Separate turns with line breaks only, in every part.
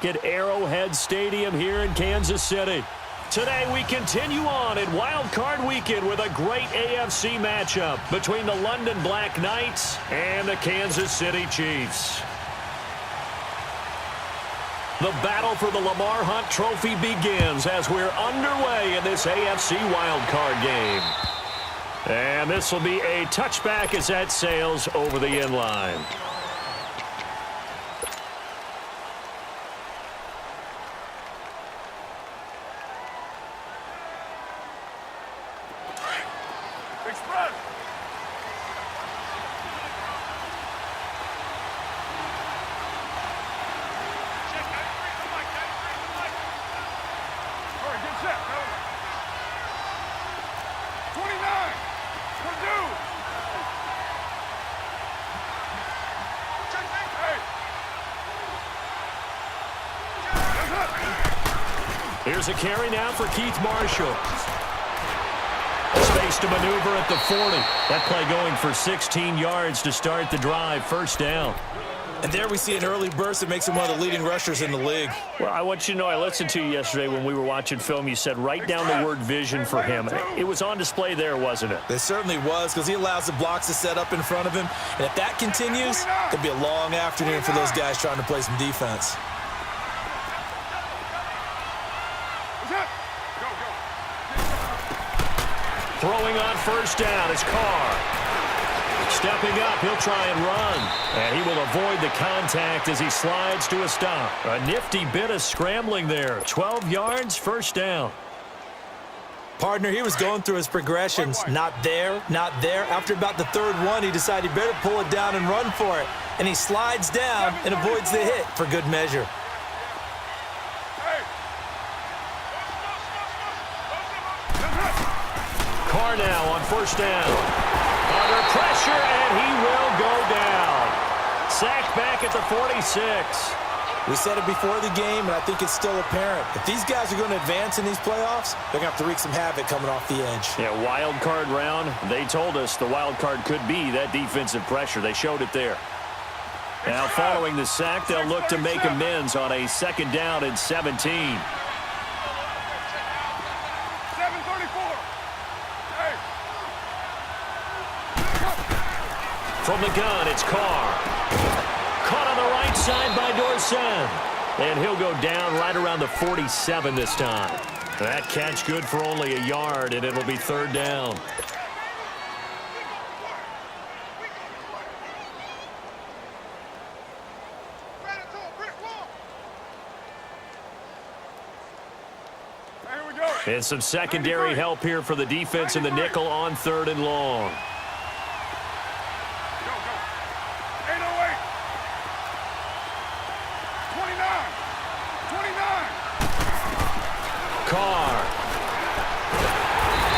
at Arrowhead Stadium here in Kansas City. Today we continue on in Wild Card Weekend with a great AFC matchup between the London Black Knights and the Kansas City Chiefs. The battle for the Lamar Hunt Trophy begins as we're underway in this AFC Wild Card game. And this will be a touchback as that sails over the end line. Here's a carry now for Keith Marshall. Space to maneuver at the 40. That play going for 16 yards to start the drive. First down.
And there we see an early burst that makes him one of the leading rushers in the league.
Well, I want you to know, I listened to you yesterday when we were watching film. You said write down the word vision for him. It was on display there, wasn't it?
It certainly was, because he allows the blocks to set up in front of him. And if that continues, it'll be a long afternoon for those guys trying to play some defense.
Throwing on first down is Carr. Stepping up, he'll try and run. And he will avoid the contact as he slides to a stop. A nifty bit of scrambling there. 12 yards, first down.
Partner, he was going through his progressions. Not there, not there. After about the third one, he decided he better pull it down and run for it. And he slides down and avoids the hit for good measure.
Carr now on first down. Under pressure, and he will go down. Sacked back at the 46.
We said it before the game, and I think it's still apparent. If these guys are going to advance in these playoffs, they're going to have to wreak some havoc coming off the edge.
Yeah, wild card round. They told us the wild card could be that defensive pressure. They showed it there. Now following the sack, they'll look to make amends on a second down and 17. From the gun, it's Carr. Caught on the right side by Dorsett. And he'll go down right around the 47 this time. That catch good for only a yard, and it'll be third down. And some secondary help here for the defense in the nickel on third and long. Carr.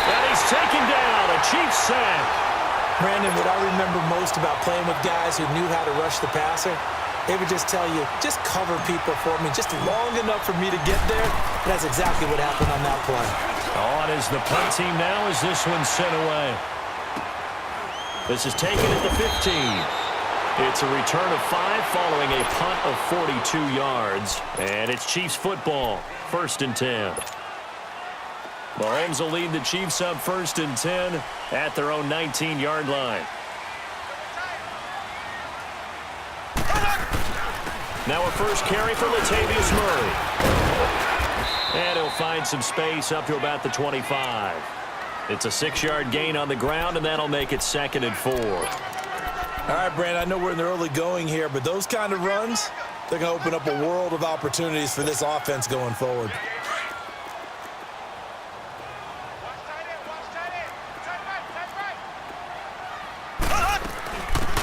And he's taken down. A Chiefs sack.
Brandon, what I remember most about playing with guys who knew how to rush the passer, they would just tell you, just cover people for me, just long enough for me to get there. And that's exactly what happened on that play.
On is the punt team now as this one's sent away. This is taken at the 15. It's a return of 5 following a punt of 42 yards. And it's Chiefs football, first and 10. Mahomes will lead the Chiefs up first and 10 at their own 19-yard line. Now a first carry for Latavius Murray. And he'll find some space up to about the 25. It's a 6-yard gain on the ground, and that'll make it second and 4.
All right, Brandon, I know we're in the early going here, but those kind of runs, they're going to open up a world of opportunities for this offense going forward.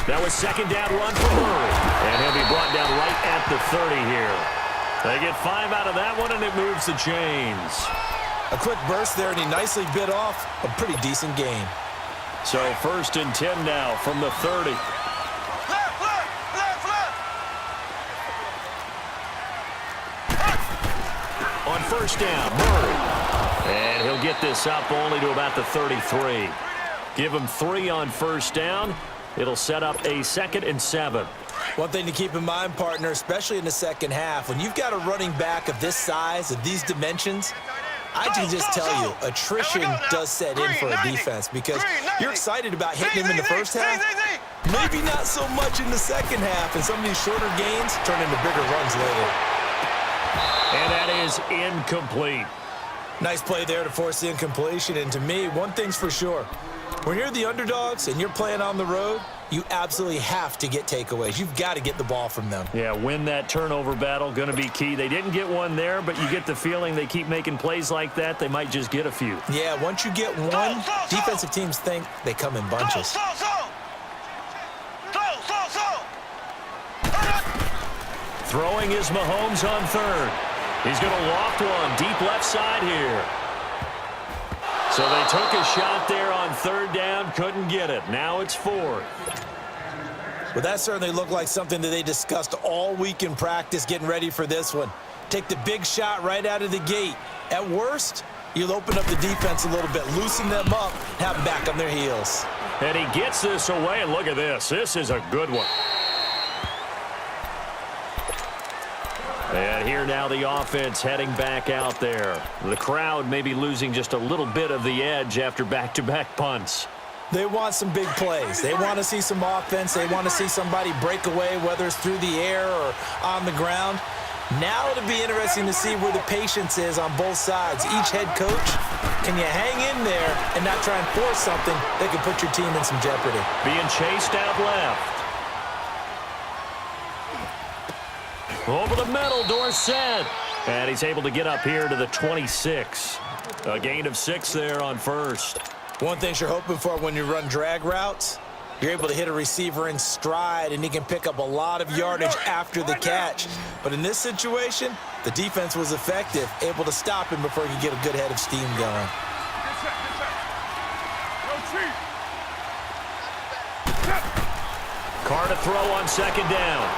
That was second down run for Murray. And he'll be brought down right at the 30 here. They get 5 out of that one, and it moves the chains.
A quick burst there, and he nicely bit off a pretty decent gain.
So first and 10 now from the 30. On first down, Murray. And he'll get this up only to about the 33. Give him 3 on first down. It'll set up a 2nd and 7.
One thing to keep in mind, partner, especially in the second half, when you've got a running back of this size, of these dimensions, I can just tell you, attrition does set in for a defense because you're excited about hitting him in the first half. Maybe not so much in the second half, and some of these shorter gains turn into bigger runs later.
And that is incomplete.
Nice play there to force the incompletion, and to me, one thing's for sure. When you're the underdogs and you're playing on the road, you absolutely have to get takeaways. You've got to get the ball from them.
Yeah, win that turnover battle, going to be key. They didn't get one there, but you get the feeling they keep making plays like that, they might just get a few.
Yeah, once you get one, defensive teams think they come in bunches.
Throwing is Mahomes on third. He's going to loft one deep left side here. So they took a shot there on third down, couldn't get it. Now it's fourth.
Well, that certainly looked like something that they discussed all week in practice getting ready for this one. Take the big shot right out of the gate. At worst, you'll open up the defense a little bit, loosen them up, have them back on their heels.
And he gets this away, and look at this. This is a good one. And here now the offense heading back out there. The crowd may be losing just a little bit of the edge after back-to-back punts.
They want some big plays. They want to see some offense. They want to see somebody break away, whether it's through the air or on the ground. Now it'll be interesting to see where the patience is on both sides. Each head coach, can you hang in there and not try and force something that could put your team in some jeopardy?
Being chased out left. Over the middle, Dorsett. And he's able to get up here to the 26. A gain of 6 there on first.
One thing you're hoping for when you run drag routes, you're able to hit a receiver in stride, and he can pick up a lot of yardage after the catch. But in this situation, the defense was effective, able to stop him before he could get a good head of steam going.
Carr to throw on second down.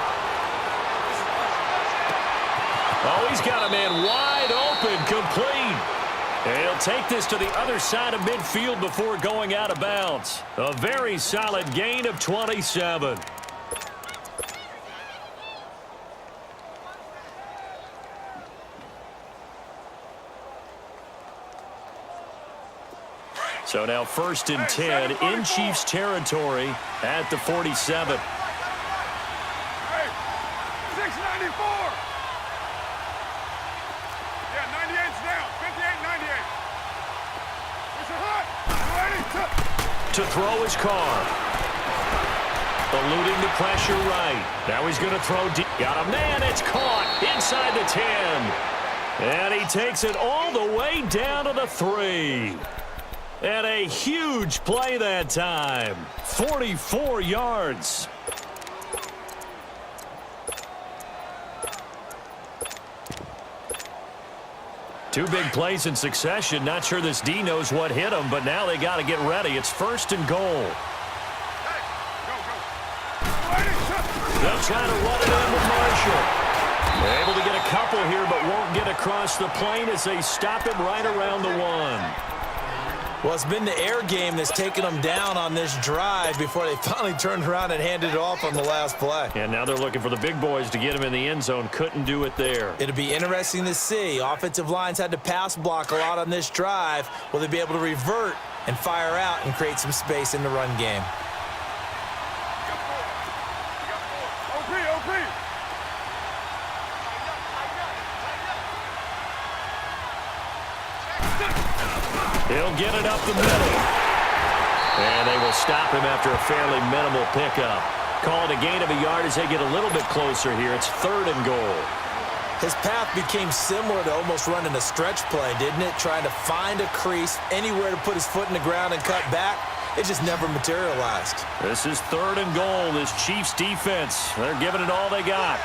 Oh, he's got a man wide open, complete. And he'll take this to the other side of midfield before going out of bounds. A very solid gain of 27. So now 1st and 10 in Chiefs territory at the 47.
Hey, 694. Yeah, 98's down. 58, 98. It's a hot.
To throw his Carr. Eluding the pressure right. Now he's going to throw deep. Got a man. It's caught inside the 10. And he takes it all the way down to the 3. And a huge play that time. 44 yards. Two big plays in succession. Not sure this D knows what hit him, but now they got to get ready. It's 1st and goal. They'll try to run it in with Marshall. They're able to get a couple here, but won't get across the plane as they stop him right around the 1.
Well, it's been the air game that's taken them down on this drive before they finally turned around and handed it off on the last play.
And now they're looking for the big boys to get him in the end zone. Couldn't do it there.
It'll be interesting to see. Offensive lines had to pass block a lot on this drive. Will they be able to revert and fire out and create some space in the run game?
He'll get it up the middle. And they will stop him after a fairly minimal pickup. Call it a gain of a yard as they get a little bit closer here. It's 3rd and goal.
His path became similar to almost running a stretch play, didn't it? Trying to find a crease, anywhere to put his foot in the ground and cut back. It just never materialized.
This is 3rd and goal. This Chiefs defense, they're giving it all they got.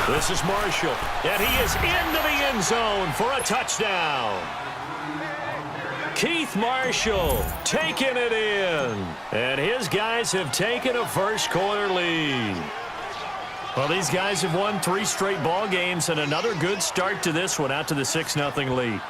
This is Marshall, and he is into the end zone for a touchdown. Keith Marshall taking it in, and his guys have taken a first-quarter lead. Well, these guys have won 3 straight ball games, and another good start to this one, out to the 6-0 lead.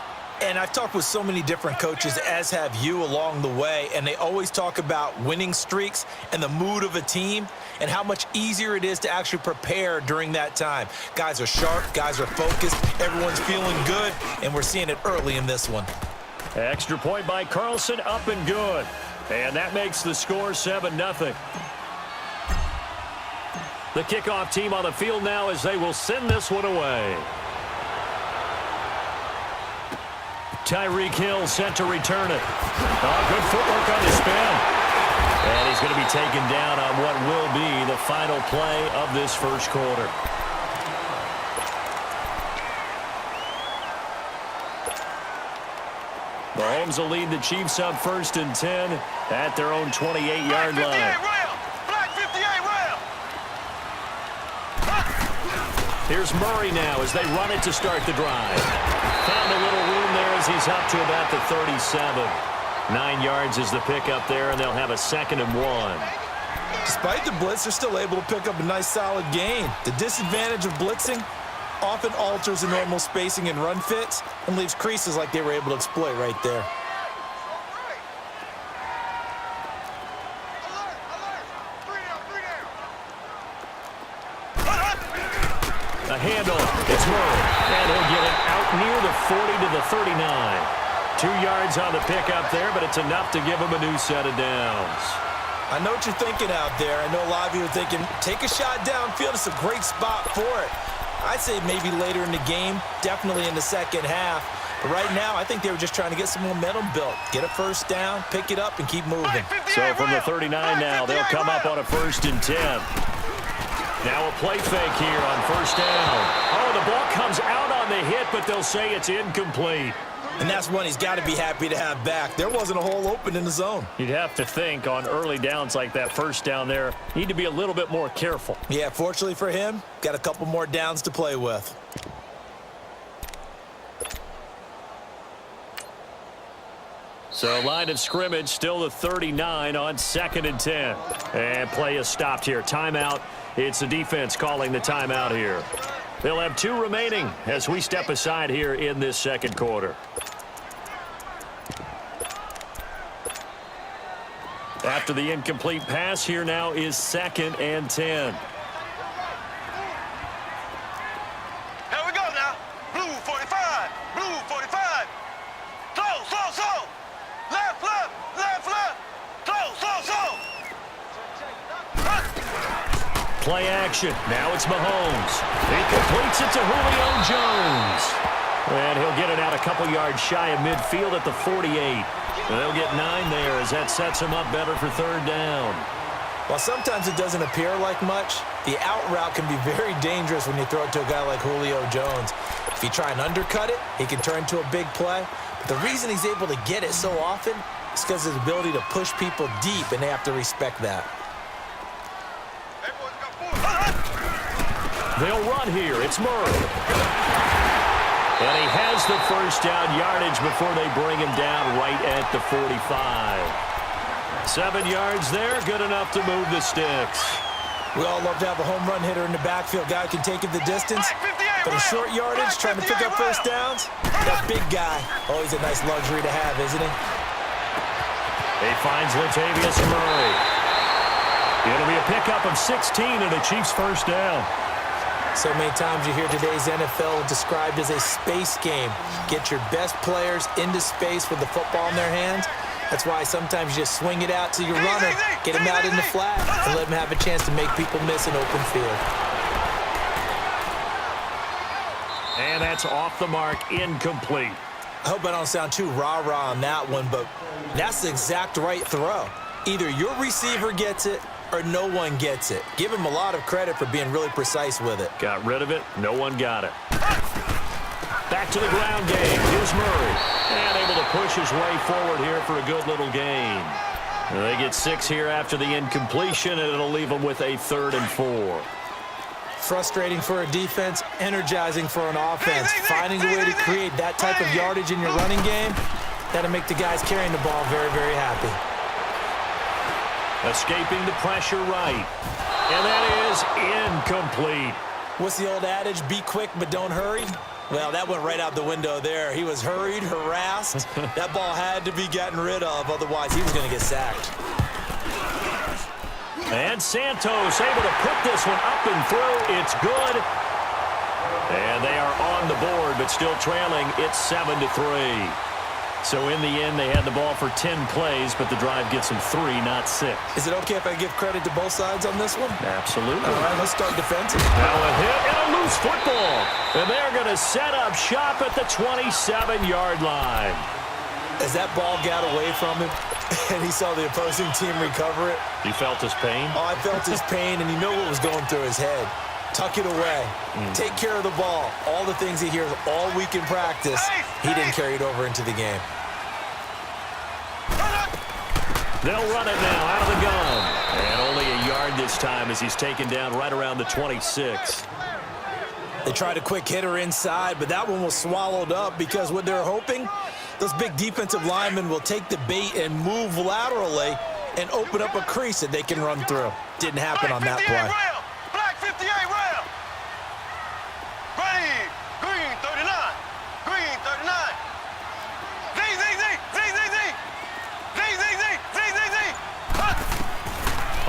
And I've talked with so many different coaches, as have you, along the way, and they always talk about winning streaks and the mood of a team and how much easier it is to actually prepare during that time. Guys are sharp, guys are focused, everyone's feeling good, and we're seeing it early in this one.
Extra point by Carlson, up and good. And that makes the score 7-0. The kickoff team on the field now as they will send this one away. Tyreek Hill set to return it. Oh, good footwork on the spin. And he's going to be taken down on what will be the final play of this first quarter. Mahomes will lead the Chiefs up 1st and 10 at their own 28-yard line. Here's Murray now as they run it to start the drive. Found a little room there as he's up to about the 37. 9 yards is the pickup there, and they'll have a 2nd and 1.
Despite the blitz, they're still able to pick up a nice solid gain. The disadvantage of blitzing often alters the normal spacing and run fits and leaves creases like they were able to exploit right there.
A handoff. It's Murray. And he'll get it out near the 40 to the 39. 2 yards on the pickup there, but it's enough to give him a new set of downs.
I know what you're thinking out there. I know a lot of you are thinking, take a shot downfield. It's a great spot for it. I'd say maybe later in the game, definitely in the second half. But right now, I think they were just trying to get some momentum built. Get a first down, pick it up, and keep moving.
So from the 39 now, they'll come up on a 1st and 10. Now a play fake here on 1st down. Oh, the ball comes out on the hit, but they'll say it's incomplete.
And that's one he's got to be happy to have back. There wasn't a hole open in the zone.
You'd have to think on early downs like that 1st down there, need to be a little bit more careful.
Yeah, fortunately for him, got a couple more downs to play with.
So line of scrimmage still the 39 on 2nd and 10. And play is stopped here. Timeout. It's the defense calling the timeout here. They'll have 2 remaining as we step aside here in this second quarter. After the incomplete pass, here now is 2nd and 10.
Here we go now. Blue 45. Blue 45. Slow, slow, slow. Left, left, left, left. Slow, slow, slow.
Play action. Now it's Mahomes. He completes it to Julio Jones. And he'll get it out a couple yards shy of midfield at the 48. And they'll get 9 there as that sets him up better for 3rd down.
While sometimes it doesn't appear like much, the out route can be very dangerous when you throw it to a guy like Julio Jones. If you try and undercut it, he can turn into a big play. But the reason he's able to get it so often is because of his ability to push people deep, and they have to respect that.
They'll run here. It's Murray. And he has the 1st down yardage before they bring him down right at the 45. 7 yards there, good enough to move the sticks.
We all love to have a home run hitter in the backfield. Guy can take it the distance. But in short yardage, trying to pick up first downs, that big guy, always a nice luxury to have, isn't he?
He finds Latavius Murray. It'll be a pickup of 16 and a Chiefs 1st down.
So many times you hear today's NFL described as a space game. Get your best players into space with the football in their hands. That's why sometimes you just swing it out to your runner, get him out in the flat, and let him have a chance to make people miss an open field.
And that's off the mark, incomplete.
I hope I don't sound too rah-rah on that one, but that's the exact right throw. Either your receiver gets it or no one gets it. Give him a lot of credit for being really precise with it.
Got rid of it. No one got it. Back to the ground game. Here's Murray. And able to push his way forward here for a good little gain. And they get 6 here after the incompletion, and it'll leave them with a 3rd and 4.
Frustrating for a defense, energizing for an offense. Finding a way to create that type of yardage in your running game, that'll make the guys carrying the ball very, very happy.
Escaping the pressure right. And that is incomplete.
What's the old adage? Be quick, but don't hurry. Well, that went right out the window there. He was hurried, harassed. That ball had to be gotten rid of, otherwise he was going to get sacked.
And Santos able to put this one up and through. It's good. And they are on the board, but still trailing. It's 7-3. So in the end, they had the ball for 10 plays, but the drive gets them 3, not 6.
Is it okay if I give credit to both sides on this one?
Absolutely.
All right, let's start defensive.
Now a hit and a loose football. And they're going to set up shop at the 27-yard line.
As that ball got away from him, and he saw the opposing team recover it.
You felt his pain?
Oh, I felt his pain, and you know what was going through his head. Tuck it away. Take care of the ball. All the things he hears all week in practice, he didn't carry it over into the game.
They'll run it now out of the gun. And only a yard this time as he's taken down right around the 26.
They tried a quick hitter inside, but that one was swallowed up because what they're hoping, those big defensive linemen will take the bait and move laterally and open up a crease that they can run through. Didn't happen on that play.
Black 58 round. Ready. Green 39. Green 39. Z, Z, Z, Z, Z, Z. Z, Z, Z, Z, Z, Z.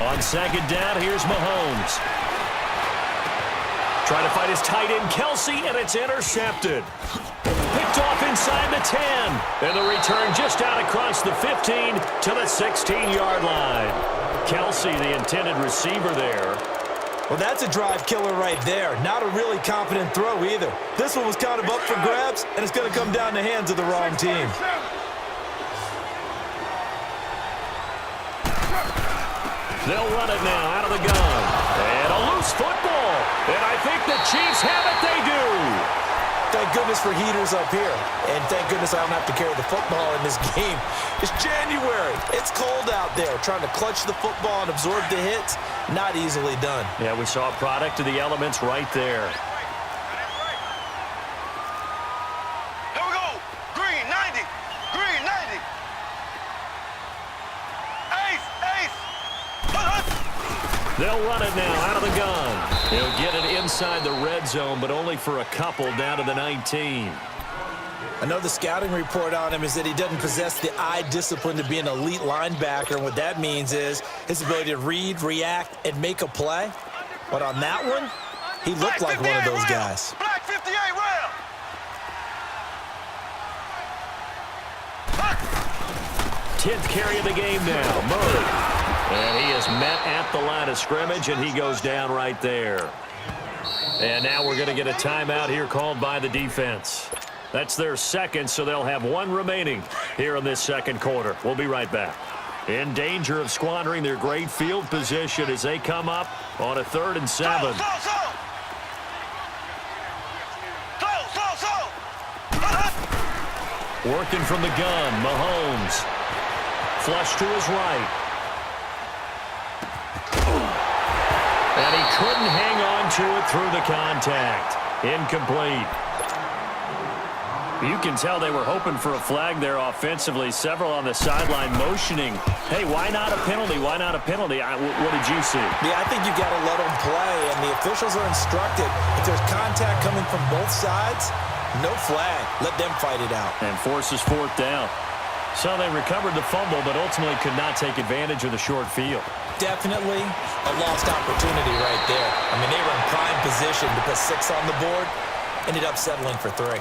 On second down, here's Mahomes. Trying to fight his tight end, Kelsey, and it's intercepted. Picked off inside the 10. And the return just out across the 15 to the 16-yard line. Kelsey, the intended receiver there.
Well, that's a drive killer right there. Not a really confident throw either. This one was kind of up for grabs, and it's going to come down the hands of the wrong team.
They'll run it now out of the gun. And a loose football. And I think the Chiefs have it. They do.
Thank goodness for heaters up here. And thank goodness I don't have to carry the football in this game. It's January. It's cold out there. Trying to clutch the football and absorb the hits, not easily done.
Yeah, we saw a product of the elements right there.
Here we go. Green 90. Green 90. Ace, ace.
They'll run it now out of the gun. He'll get it inside the red zone, but only for a couple down to the 19.
I know the scouting report on him is that he doesn't possess the eye discipline to be an elite linebacker. And what that means is his ability to read, react, and make a play. But on that one, he looked like one of those guys.
Black 58 round.
10th carry of the game now, Murray. And he is met at the line of scrimmage, and he goes down right there. And now we're going to get a timeout here called by the defense. That's their second, so they'll have one remaining here in this second quarter. We'll be right back. In danger of squandering their great field position as they come up on a 3rd and 7. Working from the gun, Mahomes. Flush to his right. And he couldn't hang on to it through the contact. Incomplete. You can tell they were hoping for a flag there offensively. Several on the sideline motioning. Hey, why not a penalty? Why not a penalty? What did you see?
Yeah, I think you got to let them play, and the officials are instructed. If there's contact coming from both sides, no flag. Let them fight it out.
And forces 4th down. So they recovered the fumble, but ultimately could not take advantage of the short field.
Definitely a lost opportunity right there. I mean, they were in prime position to put 6 on the board. Ended up settling for 3.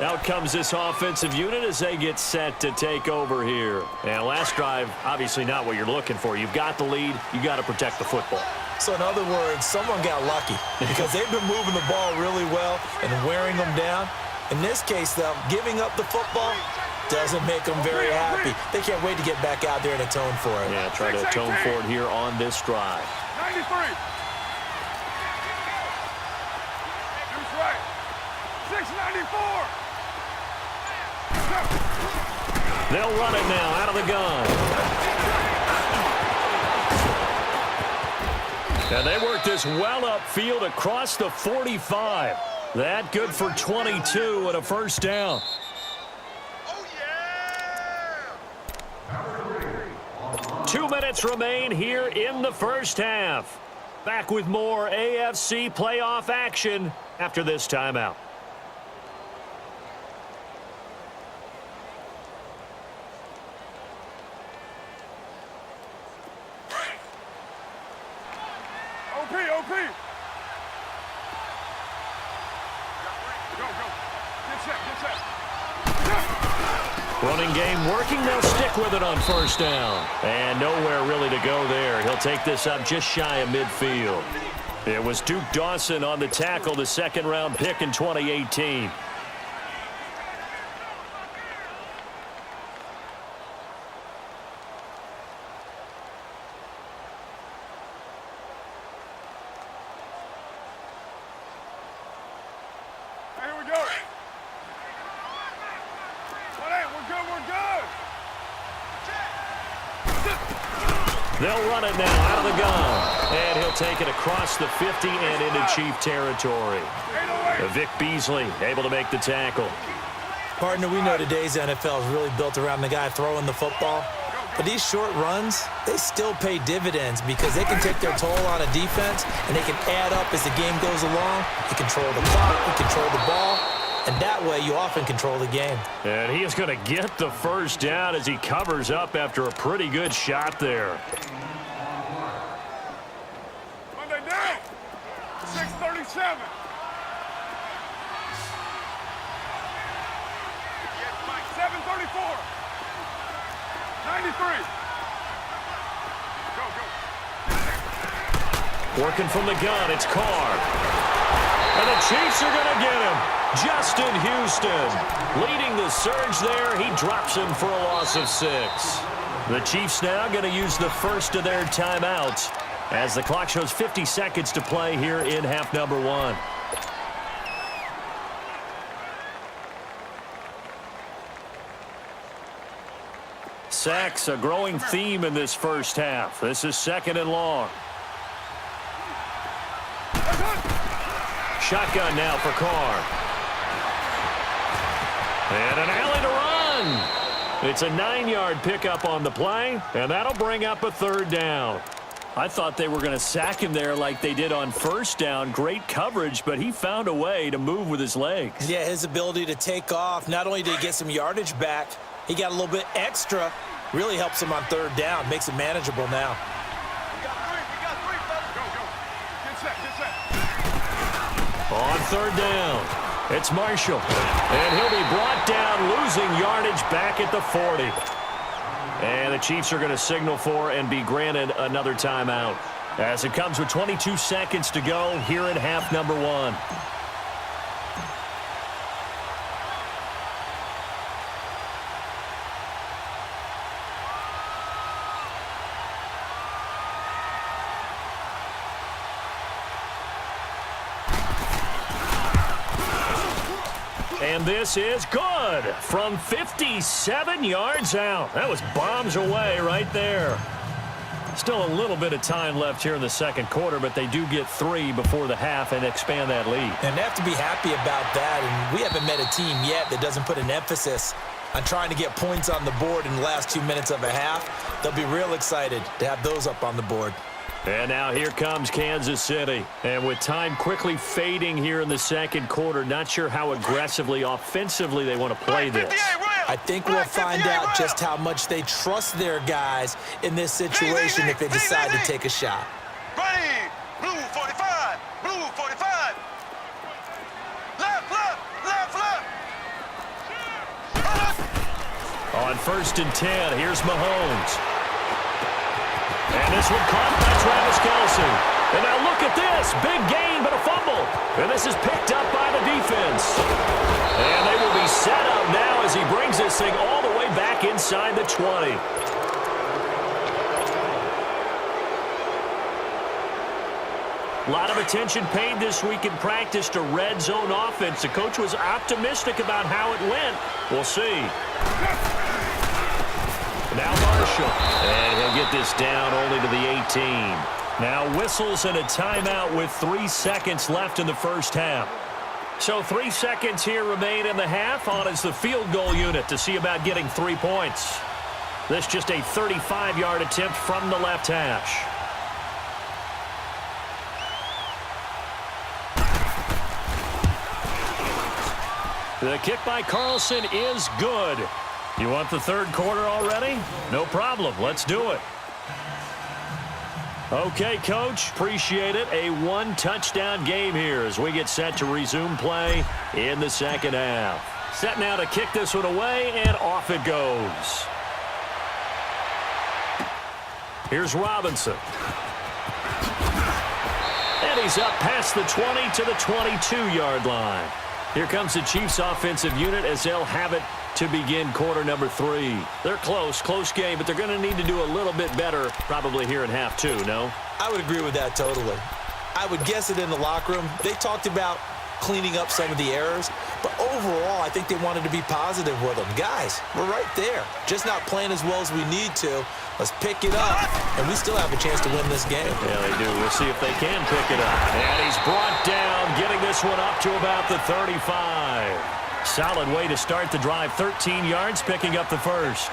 Out comes this offensive unit as they get set to take over here. And last drive, obviously not what you're looking for. You've got the lead. You got to protect the football.
So in other words, someone got lucky because they've been moving the ball really well and wearing them down. In this case, though, giving up the football doesn't make them very happy. They can't wait to get back out there and atone for it.
Yeah, try to atone for it here on this drive.
93. Deuce right. 694.
They'll run it now out of the gun. And they work this well upfield across the 45. That good for 22 and a first down.
Oh, yeah.
2 minutes remain here in the first half. Back with more AFC playoff action after this timeout. Running game working. They'll stick with it on first down. And nowhere really to go there. He'll take this up just shy of midfield. It was Duke Dawson on the tackle, the second-round pick in 2018. They'll run it now out of the gun. And he'll take it across the 50 and into Chief territory. Vic Beasley able to make the tackle.
Partner, we know today's NFL is really built around the guy throwing the football. But these short runs, they still pay dividends because they can take their toll on a defense and they can add up as the game goes along. You control the clock, you control the ball. And that way, you often control the game.
And he is going to get the first down as he covers up after a pretty good shot there.
Monday down. 6:37. 7:34. 93. Go.
Working from the gun, it's Carr. And the Chiefs are going to get him. Justin Houston leading the surge there. He drops him for a loss of 6. The Chiefs now going to use the first of their timeouts as the clock shows 50 seconds to play here in half number 1. Sacks, a growing theme in this first half. This is 2nd and long. Shotgun now for Carr. And an alley to run. It's a 9-yard pickup on the play, and that'll bring up a 3rd down. I thought they were going to sack him there like they did on first down. Great coverage, but he found a way to move with his legs.
Yeah, his ability to take off, not only did he get some yardage back, he got a little bit extra. Really helps him on 3rd down, makes it manageable now.
On 3rd down, it's Marshall. And he'll be brought down, losing yardage back at the 40. And the Chiefs are going to signal for and be granted another timeout as it comes with 22 seconds to go here in half number 1. And this is good from 57 yards out. That was bombs away right there. Still a little bit of time left here in the second quarter, but they do get 3 before the half and expand that lead.
And they have to be happy about that. And we haven't met a team yet that doesn't put an emphasis on trying to get points on the board in the last 2 minutes of a half. They'll be real excited to have those up on the board.
And now here comes Kansas City. And with time quickly fading here in the second quarter, not sure how aggressively, offensively they want to play this.
I think we'll find out just how much they trust their guys in this situation if they decide to take a shot.
Ready, blue 45, blue 45. Left, left, left, left.
On 1st and 10, here's Mahomes. And this one caught by Travis Kelce. And now look at this. Big gain, but a fumble. And this is picked up by the defense. And they will be set up now as he brings this thing all the way back inside the 20. A lot of attention paid this week in practice to red zone offense. The coach was optimistic about how it went. We'll see. Now Marshall, and he'll get this down only to the 18. Now whistles and a timeout with 3 seconds left in the first half. So 3 seconds here remain in the half. On is the field goal unit to see about getting 3 points. This just a 35-yard attempt from the left hash. The kick by Carlson is good. You want the third quarter already? No problem. Let's do it. Okay, Coach. Appreciate it. A 1-touchdown game here as we get set to resume play in the second half. Set now to kick this one away, and off it goes. Here's Robinson. And he's up past the 20 to the 22-yard line. Here comes the Chiefs offensive unit as they'll have it to begin quarter number 3. They're close game, but they're going to need to do a little bit better probably here in half 2, no?
I would agree with that totally. I would guess it in the locker room. They talked about cleaning up some of the errors, but overall, I think they wanted to be positive with them. Guys, we're right there. Just not playing as well as we need to. Let's pick it up, and we still have a chance to win this game.
Yeah, they do. We'll see if they can pick it up. And he's brought down, getting this one up to about the 35. Solid way to start the drive. 13 yards, picking up the first.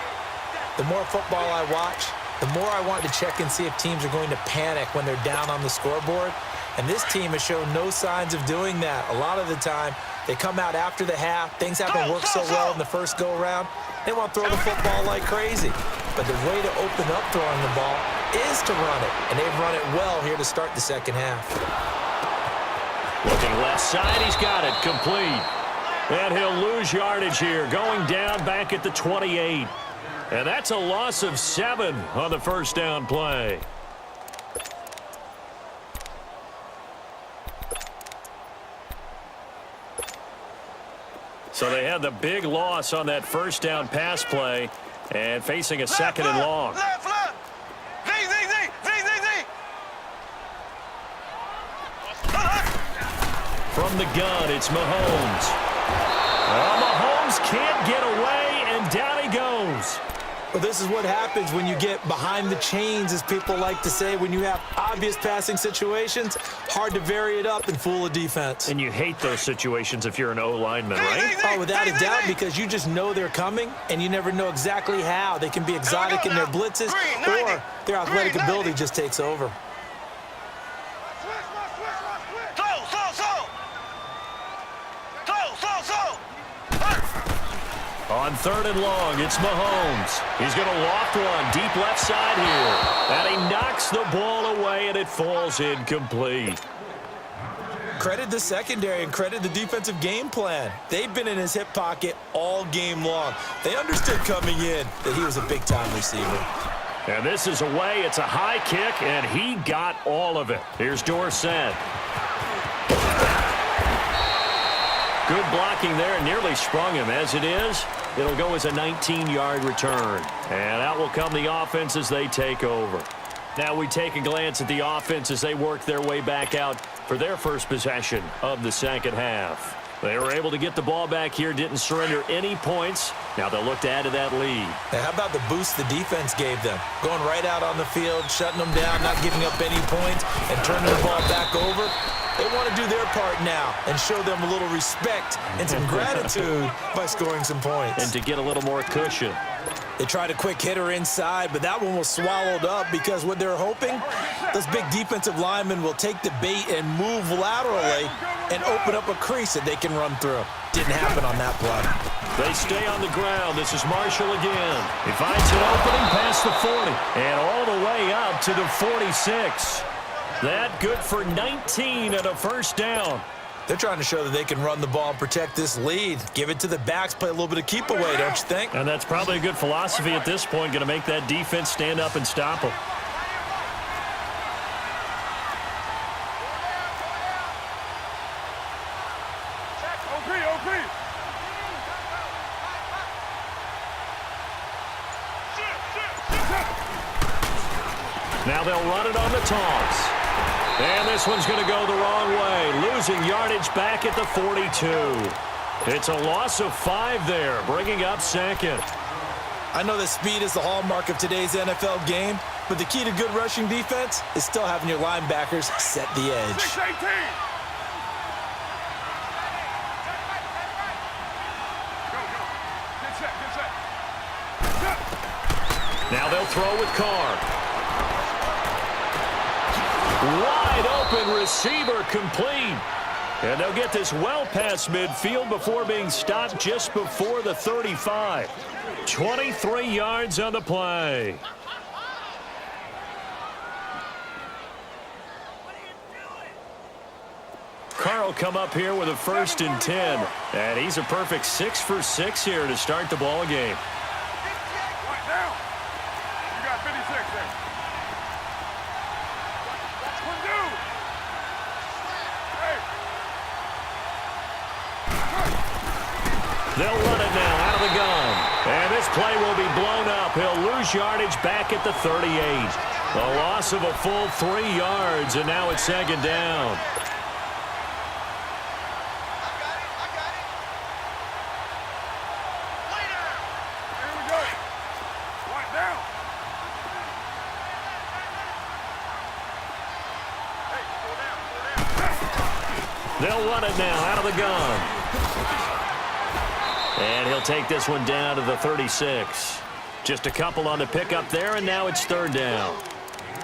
The more football I watch, the more I want to check and see if teams are going to panic when they're down on the scoreboard. And this team has shown no signs of doing that. A lot of the time, they come out after the half. Things haven't worked so well in the first go-around. They want to throw the football like crazy. But the way to open up throwing the ball is to run it. And they've run it well here to start the second half.
Looking left side, he's got it. Complete. And he'll lose yardage here. Going down back at the 28. And that's a loss of 7 on the first down play. So they had the big loss on that first down pass play and facing a second and long.
Left. Z.
From the gun, it's Mahomes. Well, Mahomes can't get away, and down he goes.
Well, this is what happens when you get behind the chains, as people like to say. When you have obvious passing situations, hard to vary it up and fool a defense.
And you hate those situations if you're an O-lineman, right?
Oh, without a doubt, because you just know they're coming, and you never know exactly how. They can be exotic in their blitzes, or their athletic ability just takes over.
On third and long, it's Mahomes. He's going to loft one deep left side here. And he knocks the ball away, and it falls incomplete.
Credit the secondary and credit the defensive game plan. They've been in his hip pocket all game long. They understood coming in that he was a big-time receiver.
And this is away. It's a high kick, and he got all of it. Here's Dorsett. Good blocking there, nearly sprung him. As it is, it'll go as a 19-yard return. And out will come the offense as they take over. Now we take a glance at the offense as they work their way back out for their first possession of the second half. They were able to get the ball back here, didn't surrender any points. Now they'll look to add to that lead.
Now, how about the boost the defense gave them? Going right out on the field, shutting them down, not giving up any points, and turning the ball back over. They want to do their part now and show them a little respect and some gratitude by scoring some points.
And to get a little more cushion.
They tried a quick hitter inside, but that one was swallowed up because what they're hoping, those big defensive linemen will take the bait and move laterally and open up a crease that they can run through. Didn't happen on that play.
They stay on the ground. This is Marshall again. He finds an opening past the 40 and all the way up to the 46. That good for 19 and a first down.
They're trying to show that they can run the ball and protect this lead. Give it to the backs, play a little bit of keep away, don't you think?
And that's probably a good philosophy at this point, going to make that defense stand up and stop them.
OP.
Now they'll run it on the toss. And this one's going to go the wrong way, losing yardage back at the 42. It's a loss of 5 there, bringing up second.
I know that speed is the hallmark of today's NFL game, but the key to good rushing defense is still having your linebackers set the edge.
6-18. Good set.
Now they'll throw with Carr. Wide open receiver complete. And they'll get this well past midfield before being stopped just before the 35. 23 yards on the play. Carr will come up here with a 1st and 10. And he's a perfect 6 for 6 here to start the ball game.
Right down. You got 56 there. One, two. Hey.
They'll run it now out of the gun. And this play will be blown up. He'll lose yardage back at the 38. A loss of a full 3 yards, and now it's 2nd down.
Here we go. Right down. Hey, slow down.
They'll run it now out of the gun. And he'll take this one down to the 36. Just a couple on the pickup there, and now it's 3rd down.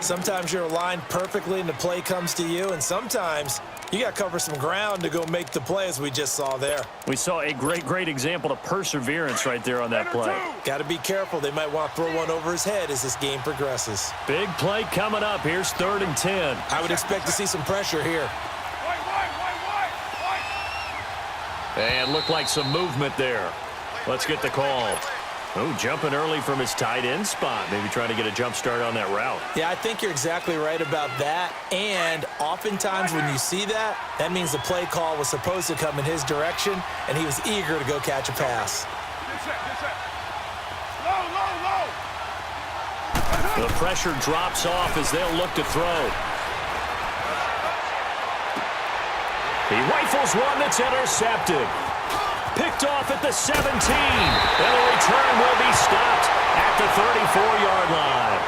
Sometimes you're aligned perfectly and the play comes to you, and sometimes you got to cover some ground to go make the play, as we just saw there.
We saw a great example of perseverance right there on that play.
Got to be careful. They might want to throw one over his head as this game progresses.
Big play coming up. Here's 3rd and 10.
I would expect to see some pressure here.
And looked like some movement there. Let's get the call. Oh, jumping early from his tight end spot. Maybe trying to get a jump start on that route.
Yeah, I think you're exactly right about that. And oftentimes when you see that, that means the play call was supposed to come in his direction, and he was eager to go catch a pass.
Get set. Low.
The pressure drops off as they'll look to throw. He rifles one that's intercepted. Picked off at the 17. And the return will be stopped at the 34-yard line.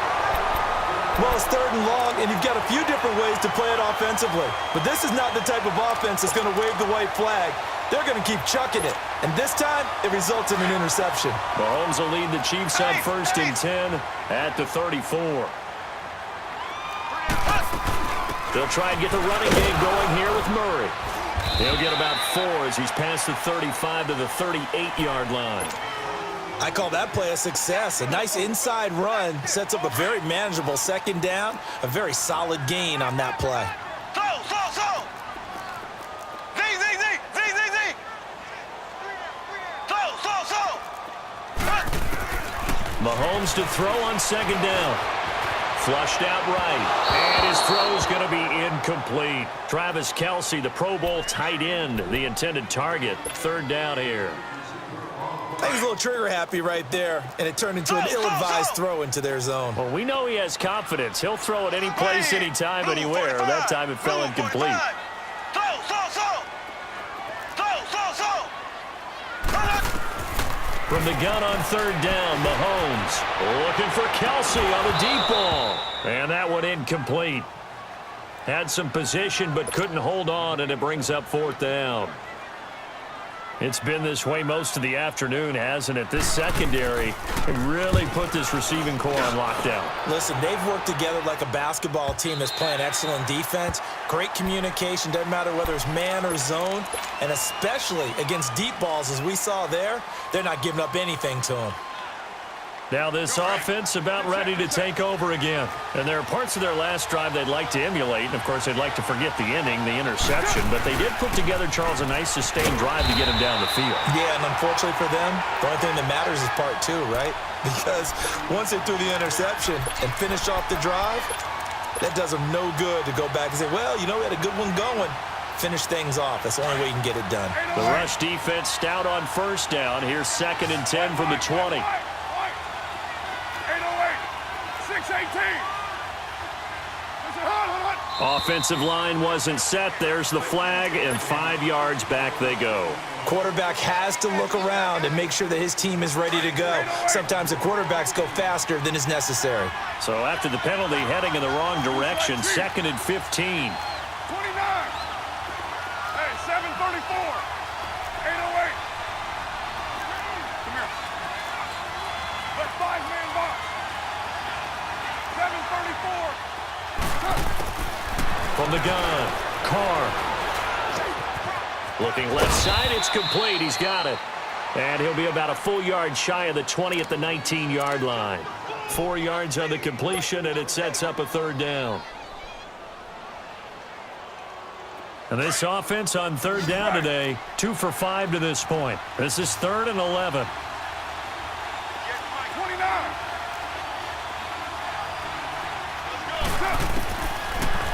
Well, it's 3rd and long, and you've got a few different ways to play it offensively. But this is not the type of offense that's going to wave the white flag. They're going to keep chucking it. And this time, it results in an interception.
Mahomes will lead the Chiefs up 1st and 10 at the 34. They'll try and get the running game going here with Murray. He'll get about 4 as he's past the 35 to the 38-yard line.
I call that play a success. A nice inside run sets up a very manageable 2nd down, a very solid gain on that play.
Slow. Z. Slow.
Mahomes to throw on 2nd down. Flushed out right, and his throw's going to be incomplete. Travis Kelce, the Pro Bowl tight end, the intended target. 3rd down here.
I think he's a little trigger happy right there, and it turned into an ill-advised throw into their zone.
Well, we know he has confidence. He'll throw it any place, anytime, anywhere. That time it fell incomplete. From the gun on 3rd down, Mahomes looking for Kelce on the deep ball. And that one incomplete. Had some position but couldn't hold on, and it brings up 4th down. It's been this way most of the afternoon, hasn't it? This secondary really put this receiving core on lockdown.
Listen, they've worked together like a basketball team that's playing excellent defense. Great communication, doesn't matter whether it's man or zone. And especially against deep balls, as we saw there, they're not giving up anything to them.
Now this offense about ready to take over again. And there are parts of their last drive they'd like to emulate. And, of course, they'd like to forget the inning, the interception. But they did put together, Charles, a nice sustained drive to get him down the field.
Yeah, and unfortunately for them, the only thing that matters is part 2, right? Because once they threw the interception and finished off the drive, that does them no good to go back and say, well, you know, we had a good one going. Finish things off. That's the only way you can get it done.
The rush defense stout on 1st down. Here's 2nd and 10 from the 20.
6-18.
Offensive line wasn't set. There's the flag, and 5 yards back they go.
Quarterback has to look around and make sure that his team is ready to go. Sometimes the quarterbacks go faster than is necessary.
So after the penalty, heading in the wrong direction, 2nd and 15.
29. Hey, 7:34. 8:08. Come here. Let's 5-man box. 7:34.
From the gun, Carr. Looking left side, it's complete. He's got it. And he'll be about a full yard shy of the 20 at the 19-yard line. 4 yards on the completion, and it sets up a 3rd down. And this offense on third down today, 2 for 5 to this point. This is 3rd and 11.
29.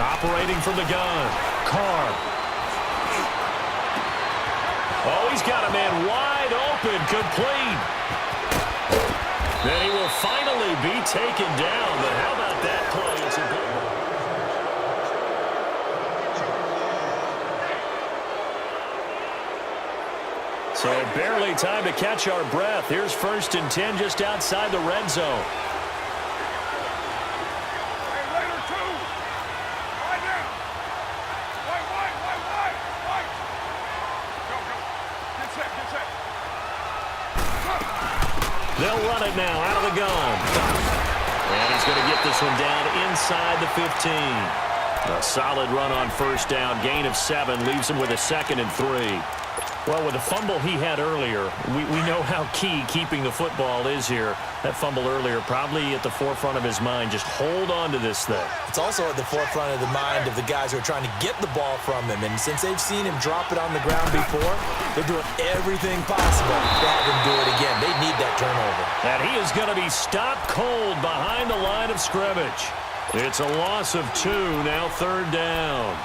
Operating from the gun, Carr. Oh, he's got a man wide open, complete. Then he will finally be taken down, but how about that play? It's a good one. So barely time to catch our breath. Here's 1st and 10 just outside the red zone. They'll run it now out of the gun. And he's going to get this one down inside the 15. A solid run on 1st down. Gain of 7 leaves him with a 2nd and 3. Well, with the fumble he had earlier, we know how key keeping the football is here. That fumble earlier probably at the forefront of his mind. Just hold on to this thing.
It's also at the forefront of the mind of the guys who are trying to get the ball from him. And since they've seen him drop it on the ground before, they're doing everything possible to have him do it again. They need that turnover.
And he is going to be stopped cold behind the line of scrimmage. It's a loss of 2, now 3rd down.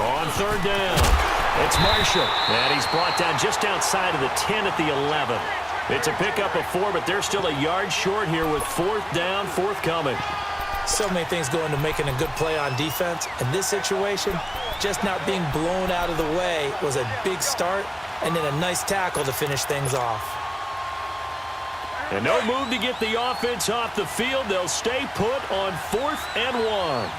On 3rd down, it's Marshall. And he's brought down just outside of the 10 at the 11. It's a pickup of 4, but they're still a yard short here with 4th down forthcoming.
So many things go into making a good play on defense. In this situation, just not being blown out of the way was a big start, and then a nice tackle to finish things off.
And no move to get the offense off the field. They'll stay put on 4th and 1.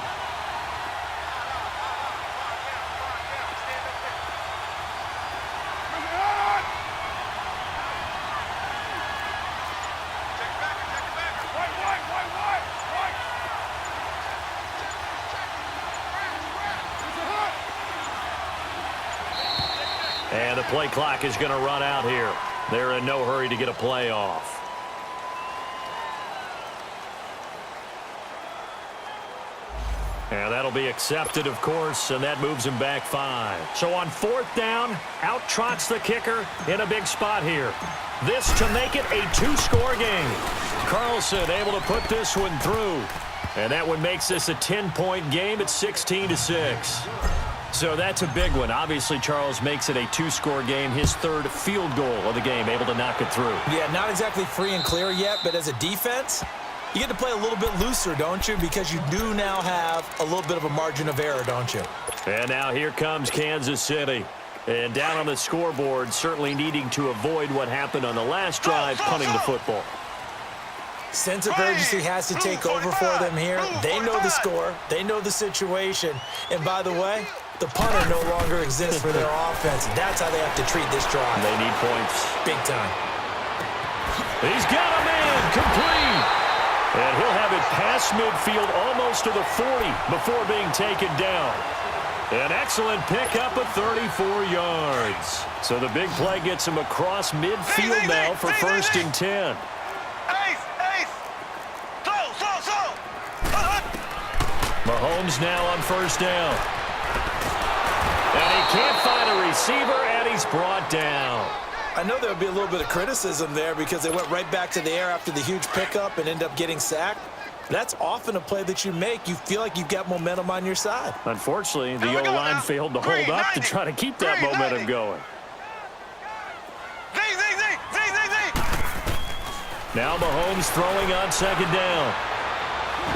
And the play clock is going to run out here. They're in no hurry to get a play off. And that'll be accepted, of course, and that moves him back 5. So on 4th down, out trots the kicker in a big spot here. This to make it a 2-score game. Carlson able to put this one through. And that one makes this a 10-point game at 16-6. So that's a big one. Obviously, Charles makes it a 2-score game. His 3rd field goal of the game, able to knock it through.
Yeah, not exactly free and clear yet, but as a defense, you get to play a little bit looser, don't you? Because you do now have a little bit of a margin of error, don't you?
And now here comes Kansas City. And down on the scoreboard, certainly needing to avoid what happened on the last drive, punting the football.
Sense of urgency has to take over for them here. They know the score. They know the situation. And by the way, the punter no longer exists for their offense. That's how they have to treat this drive.
They need points.
Big time.
He's got a man complete. And he'll have it past midfield almost to the 40 before being taken down. An excellent pickup of 34 yards. So the big play gets him across midfield now for 1st and 10. Mahomes now on 1st down. And he can't find a receiver, and he's brought down.
I know there would be a little bit of criticism there because they went right back to the air after the huge pickup and ended up getting sacked. That's often a play that you make. You feel like you've got momentum on your side.
Unfortunately, the O-line failed to hold up to try to keep that momentum going. Now Mahomes throwing on 2nd down.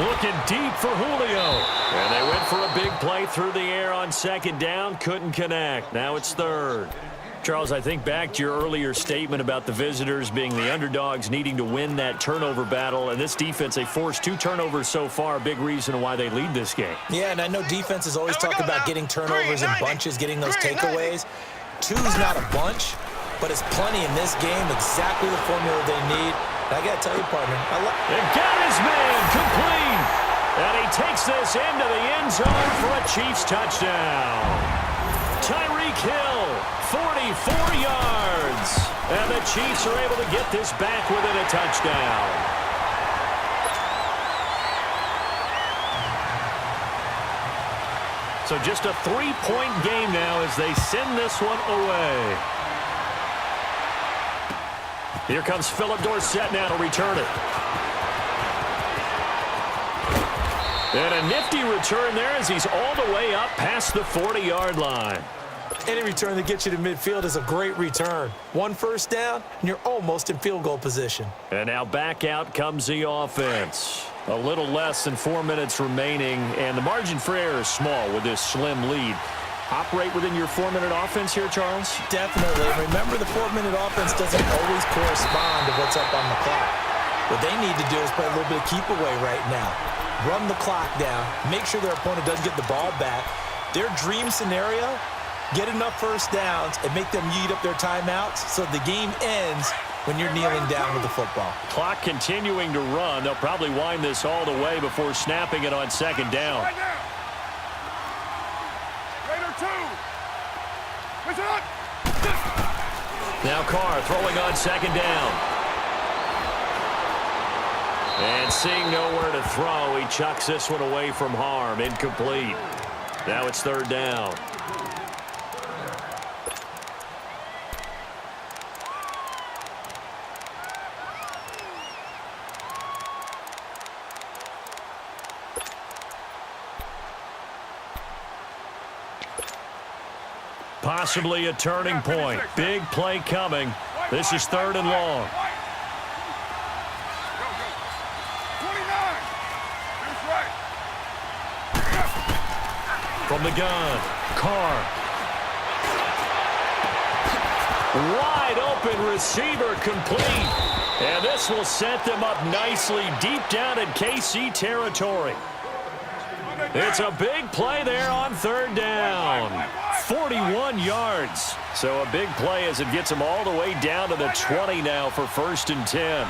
Looking deep for Julio. And they went for a big play through the air on 2nd down. Couldn't connect. Now it's 3rd. Charles, I think back to your earlier statement about the visitors being the underdogs needing to win that turnover battle. And this defense, they forced 2 turnovers so far. Big reason why they lead this game.
Yeah, and I know defenses always talk about getting turnovers in bunches, getting those takeaways. 2's not a bunch, but it's plenty in this game. Exactly the formula they need. I got to tell you, partner.
And got his man complete. And he takes this into the end zone for a Chiefs touchdown. Tyreek Hill, 44 yards. And the Chiefs are able to get this back within a touchdown. So just a 3-point game now as they send this one away. Here comes Philip Dorsett now to return it. And a nifty return there as he's all the way up past the 40-yard line.
Any return that gets you to midfield is a great return. 1 first down, and you're almost in field goal position.
And now back out comes the offense. A little less than 4 minutes remaining, and the margin for error is small with this slim lead. Operate within your 4-minute offense here, Charles?
Definitely. Remember, the 4-minute offense doesn't always correspond to what's up on the clock. What they need to do is play a little bit of keep away right now. Run the clock down. Make sure their opponent doesn't get the ball back. Their dream scenario, get enough first downs and make them eat up their timeouts so the game ends when you're kneeling down with the football.
Clock continuing to run. They'll probably wind this all the way before snapping it on second down.
Right now. Raider 2. Push it up.
Now Carr throwing on second down. And seeing nowhere to throw, he chucks this one away from harm. Incomplete. Now it's third down. Possibly a turning point. Big play coming. This is third and long.
29. Finish right.
From the gun, Carr. Wide open receiver complete. And this will set them up nicely deep down in KC territory. It's a big play there on third down. 41 yards. So a big play as it gets them all the way down to the 20 now for first and 10.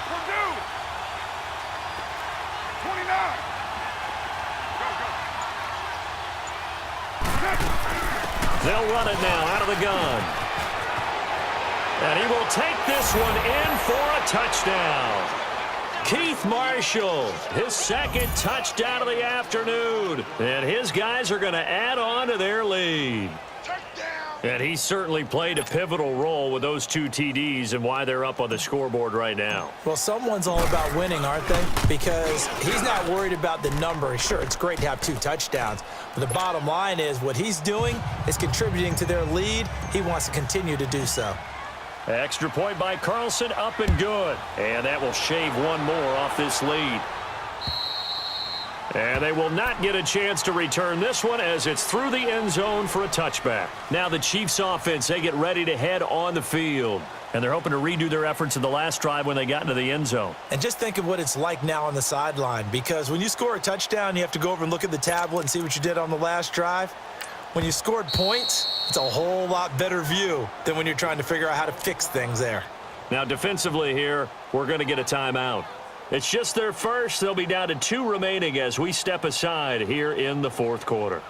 Purdue. 29.
They'll run it now out of the gun. And he will take this one in for a touchdown. Keith Marshall, his second touchdown of the afternoon. And his guys are going to add on to their lead. And he certainly played a pivotal role with those 2 TDs and why they're up on the scoreboard right now.
Well, someone's all about winning, aren't they? Because he's not worried about the number. Sure, it's great to have 2 touchdowns. But the bottom line is what he's doing is contributing to their lead. He wants to continue to do so.
Extra point by Carlson, up and good. And that will shave one more off this lead. And they will not get a chance to return this one as it's through the end zone for a touchback. Now the Chiefs offense, they get ready to head on the field. And they're hoping to redo their efforts in the last drive when they got into the end zone.
And just think of what it's like now on the sideline, because when you score a touchdown, you have to go over and look at the tablet and see what you did on the last drive. When you scored points, it's a whole lot better view than when you're trying to figure out how to fix things there.
Now defensively here, we're going to get a timeout. It's just their first. They'll be down to 2 remaining as we step aside here in the fourth quarter.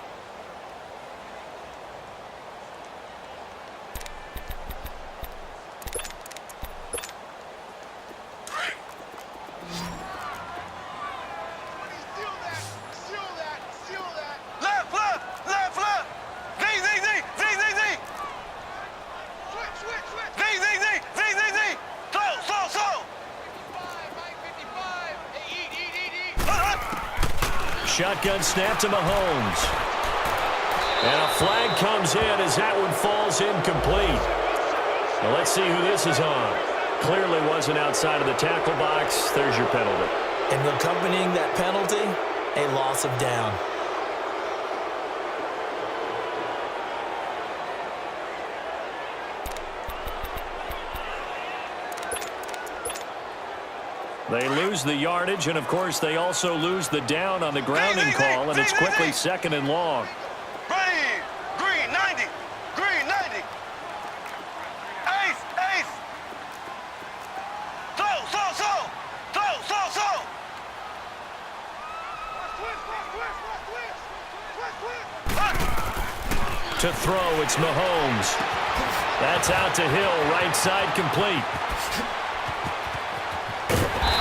Shotgun snap to Mahomes. And a flag comes in as that one falls incomplete. Now let's see who this is on. Clearly wasn't outside of the tackle box. There's your penalty.
And accompanying that penalty, a loss of down.
They lose the yardage, and, of course, they also lose the down on the grounding call, and it's quickly second and long.
Green, 90. Green, 90. Ace. Slow.
To throw, it's Mahomes. That's out to Hill, right side complete.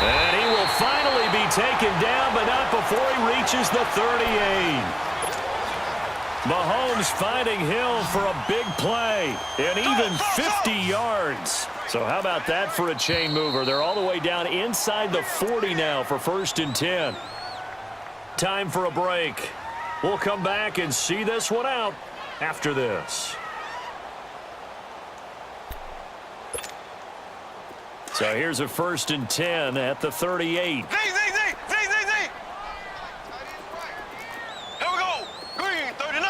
And he will finally be taken down, but not before he reaches the 38. Mahomes finding Hill for a big play, and even 50 yards. So how about that for a chain mover? They're all the way down inside the 40 now for 1st and 10. Time for a break. We'll come back and see this one out after this. So here's a 1st and 10 at the 38.
Z. Here we go. Green, 39.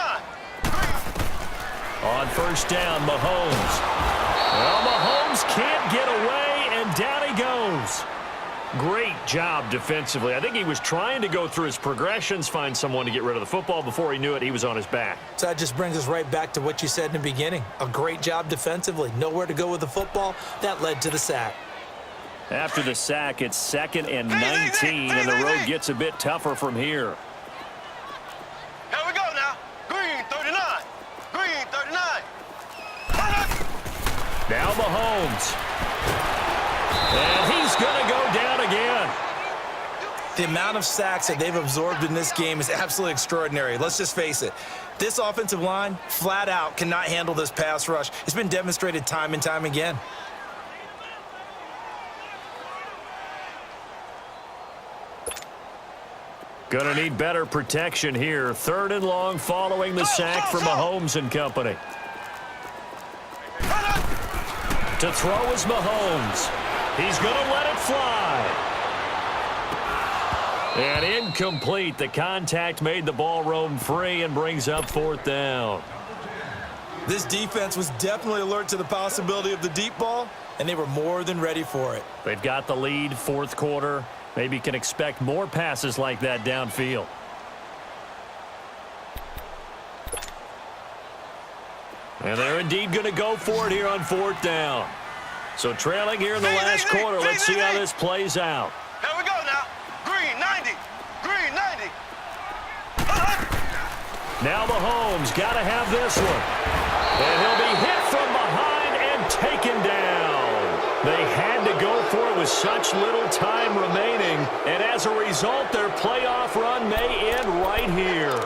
On 1st down, Mahomes. Well, Mahomes can't get away, and down he goes. Great job defensively. I think he was trying to go through his progressions, find someone to get rid of the football. Before he knew it, he was on his back.
So that just brings us right back to what you said in the beginning. A great job defensively. Nowhere to go with the football. That led to the sack.
After the sack, it's 2nd and 19, and the road gets a bit tougher from here.
Here we go now. Green, 39. Green, 39.
Now Mahomes. And he's going to go down again.
The amount of sacks that they've absorbed in this game is absolutely extraordinary. Let's just face it. This offensive line, flat out, cannot handle this pass rush. It's been demonstrated time and time again.
Going to need better protection here. 3rd and long following the sack from Mahomes and company. To throw is Mahomes. He's going to let it fly. And incomplete. The contact made the ball roam free and brings up 4th down.
This defense was definitely alert to the possibility of the deep ball, and they were more than ready for it.
They've got the lead, 4th quarter. Maybe can expect more passes like that downfield. And they're indeed going to go for it here on 4th down. So trailing here in the last quarter. Let's see how this plays out.
Here we go now. Green, 90. Green, 90.
Now Mahomes got to have this one. And he'll be hit from behind and taken down. They had to go for it with such little time remaining. And as a result, their playoff run may end right here.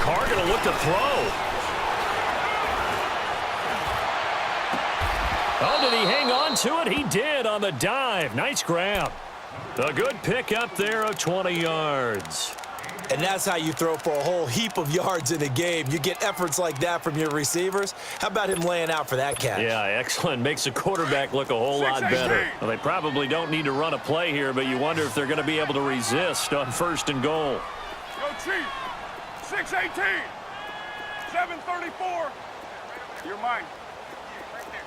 Carr going to look to throw. Oh, did he hang on to it? He did on the dive. Nice grab. A good pick up there of 20 yards.
And that's how you throw for a whole heap of yards in a game. You get efforts like that from your receivers. How about him laying out for that catch?
Yeah, excellent. Makes the quarterback look a whole lot better. Well, they probably don't need to run a play here, but you wonder if they're going to be able to resist on 1st and goal.
Yo, Chief. 618. 734. You're mine. Right there.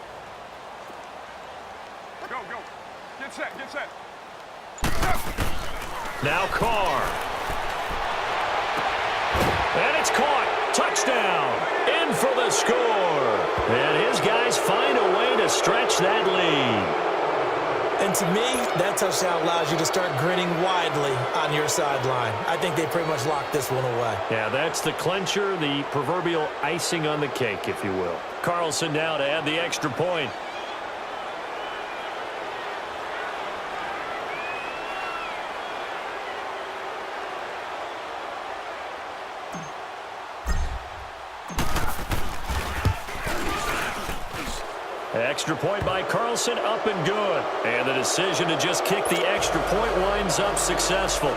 Go, go. Get set, get set.
Now Carr. And it's caught. Touchdown. In for the score. And his guys find a way to stretch that lead.
And to me, that touchdown allows you to start grinning widely on your sideline. I think they pretty much locked this one away.
Yeah, that's the clincher, the proverbial icing on the cake, if you will. Carlson now to add the extra point. Extra point by Carlson, up and good. And the decision to just kick the extra point winds up successful.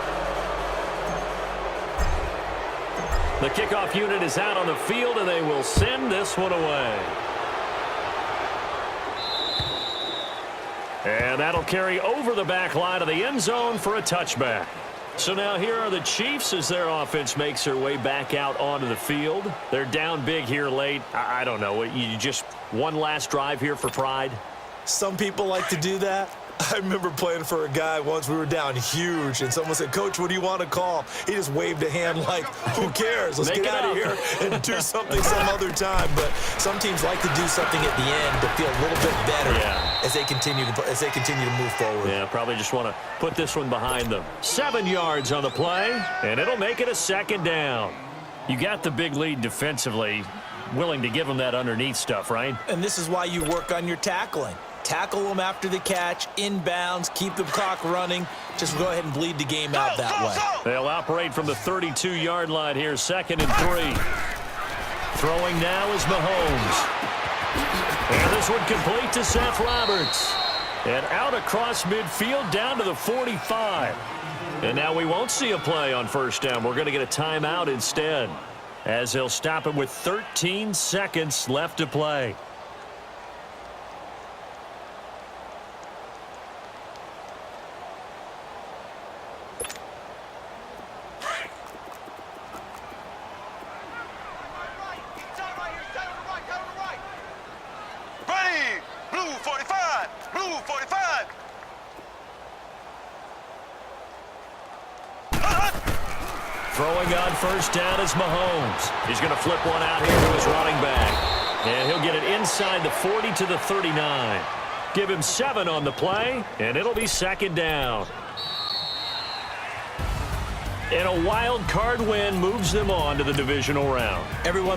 The kickoff unit is out on the field, and they will send this one away. And that'll carry over the back line of the end zone for a touchback. So now here are the Chiefs as their offense makes their way back out onto the field. They're down big here late. I don't know. You just one last drive here for pride?
Some people like to do that. I remember playing for a guy once. We were down huge, and someone said, "Coach, what do you want to call?" He just waved a hand like, who cares? Let's get out of here and do something some other time. But some teams like to do something at the end to feel a little bit better as they continue to move forward.
Yeah, probably just want to put this one behind them. 7 yards on the play, and it'll make it a second down. You got the big lead defensively, willing to give them that underneath stuff, right?
And this is why you work on your tackling. Tackle them after the catch, inbounds, keep the clock running. Just go ahead and bleed the game out that way.
They'll operate from the 32-yard line here, 2nd and 3. Throwing now is Mahomes. And this one complete to Seth Roberts. And out across midfield down to the 45. And now we won't see a play on first down. We're going to get a timeout instead, as they'll stop it with 13 seconds left to play.
Ready! Blue 45! Blue 45!
Throwing on first down is Mahomes. He's going to flip one out here to his running back. And he'll get it inside the 40 to the 39. Give him 7 on the play, and it'll be second down. And a wild card win moves them on to the divisional round.
Everyone